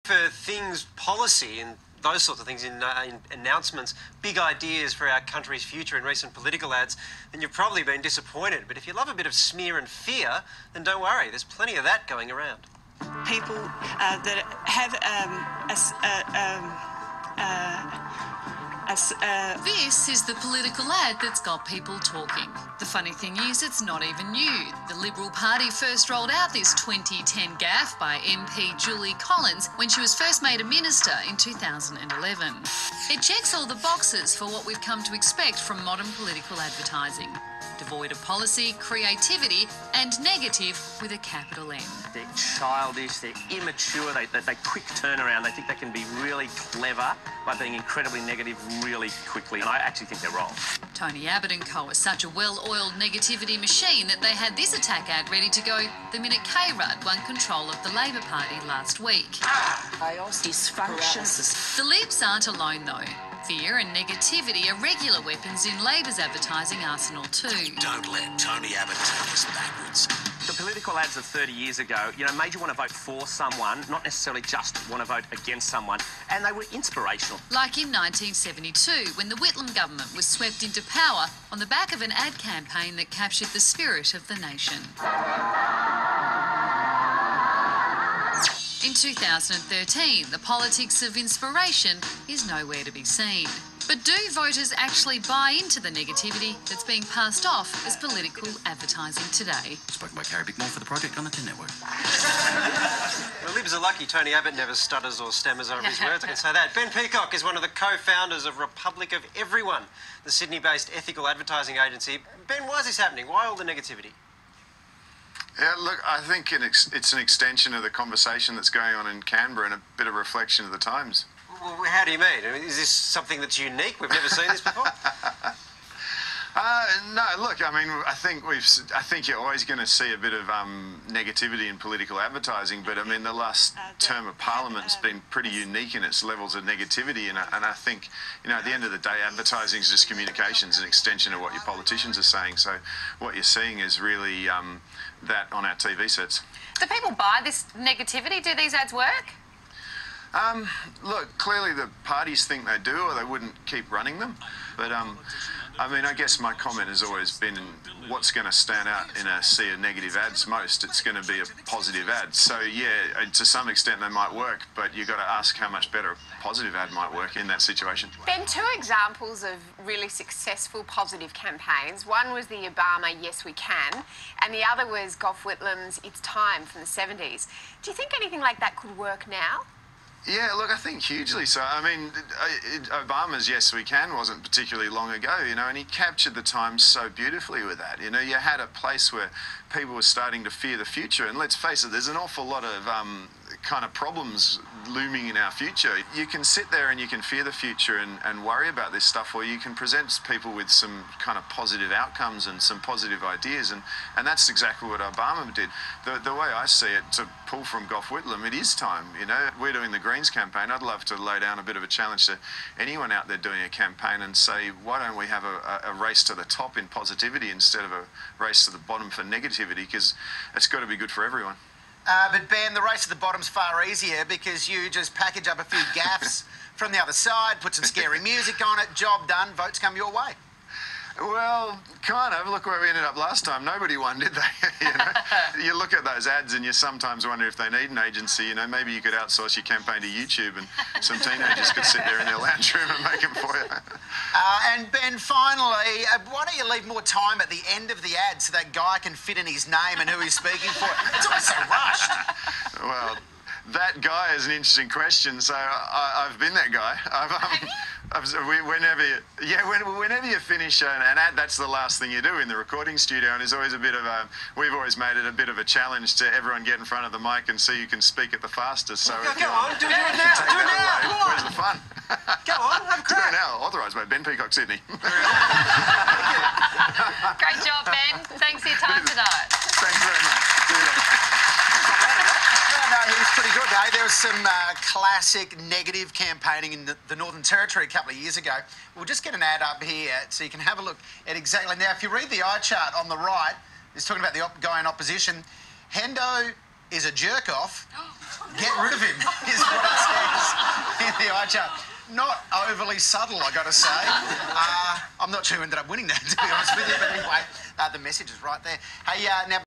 For things policy and those sorts of things in announcements, big ideas for our country's future in recent political ads, then you've probably been disappointed. But if you love a bit of smear and fear, then don't worry, there's plenty of that going around. People that have This is the political ad that's got people talking. The funny thing is, it's not even new. The Liberal Party first rolled out this 2010 gaffe by MP Julie Collins when she was first made a minister in 2011. It checks all the boxes for what we've come to expect from modern political advertising. Devoid of policy, creativity and negative with a capital N. They're childish, they're immature, they quick turnaround. They think they can be really clever by being incredibly negative really quickly, and I actually think they're wrong. Tony Abbott and co are such a well-oiled negativity machine that they had this attack ad ready to go the minute K-Rudd won control of the Labor Party last week. chaos, dysfunction. The Libs aren't alone though. Fear and negativity are regular weapons in Labor's advertising arsenal too. Don't let Tony Abbott take us backwards. The political ads of 30 years ago, made you want to vote for someone, not necessarily just want to vote against someone, and they were inspirational. Like in 1972, when the Whitlam government was swept into power on the back of an ad campaign that captured the spirit of the nation. In 2013, the politics of inspiration is nowhere to be seen. But do voters actually buy into the negativity that's being passed off as political advertising today? Spoken by Carrie Bickmore for the project on the 10 Network. The Libs are lucky Tony Abbott never stutters or stammers over his words, I can say that. Ben Peacock is one of the co-founders of Republic of Everyone, the Sydney-based ethical advertising agency. Ben, why is this happening? Why all the negativity? Yeah, look, I think it's an extension of the conversation that's going on in Canberra and a bit of reflection of the times. Well, how do you mean? Is this something that's unique? We've never seen this before? No, look, I mean, I think you're always going to see a bit of negativity in political advertising, but I mean, the last term of Parliament's been pretty unique in its levels of negativity, and I think, at the end of the day, advertising is just communications, an extension of what your politicians are saying. So what you're seeing is really that on our TV sets. Do people buy this negativity? Do these ads work? Look, clearly the parties think they do, or they wouldn't keep running them. But I mean, I guess my comment has always been what's going to stand out in a sea of negative ads most, it's going to be a positive ad. So yeah, to some extent they might work, but you've got to ask how much better a positive ad might work in that situation. Ben, two examples of really successful positive campaigns. One was the Obama Yes We Can, and the other was Gough Whitlam's It's Time from the 70s. Do you think anything like that could work now? Yeah, look, I think hugely so. I mean, Obama's Yes We Can wasn't particularly long ago, and he captured the times so beautifully with that. You had a place where people were starting to fear the future, and let's face it, there's an awful lot of kind of problems looming in our future. You can sit there and you can fear the future and worry about this stuff, or you can present people with some kind of positive outcomes and some positive ideas, and that's exactly what Obama did. The way I see it, to pull from Gough Whitlam, it is time. We're doing the Greens campaign. I'd love to lay down a bit of a challenge to anyone out there doing a campaign and say, why don't we have a race to the top in positivity instead of a race to the bottom for negativity, because it's got to be good for everyone. But Ben, the race to the bottom's far easier because you just package up a few gaffes from the other side, put some scary music on it, job done, votes come your way. Well, kind of. Look where we ended up last time. Nobody won, did they? You look at those ads and you sometimes wonder if they need an agency. Maybe you could outsource your campaign to YouTube and some teenagers could sit there in their lounge room and make them for you. And Ben, finally, why don't you leave more time at the end of the ad so that guy can fit in his name and who he's speaking for? It's always so rushed. Well, that guy is an interesting question. So I've been that guy. Whenever you finish an ad, that's the last thing you do in the recording studio, and there's always a bit of we've always made it a bit of a challenge to everyone get in front of the mic and see who can speak it the fastest. So go on, do it now, do it now. Where's the fun? Go on, have a crack. Do it now. Authorised by Ben Peacock, Sydney. Great job, Ben. Thanks for your time tonight. Thanks very much. See you later. No, he was pretty good, eh? There was some classic negative campaigning in the Northern Territory a couple of years ago. We'll just get an ad up here so you can have a look at exactly... Now, if you read the eye chart on the right, it's talking about the guy in opposition. Hendo is a jerk-off. Get rid of him, is what it much. Not overly subtle, I got to say. I'm not sure who ended up winning that, to be honest with you. But anyway, the message is right there. Hey, now.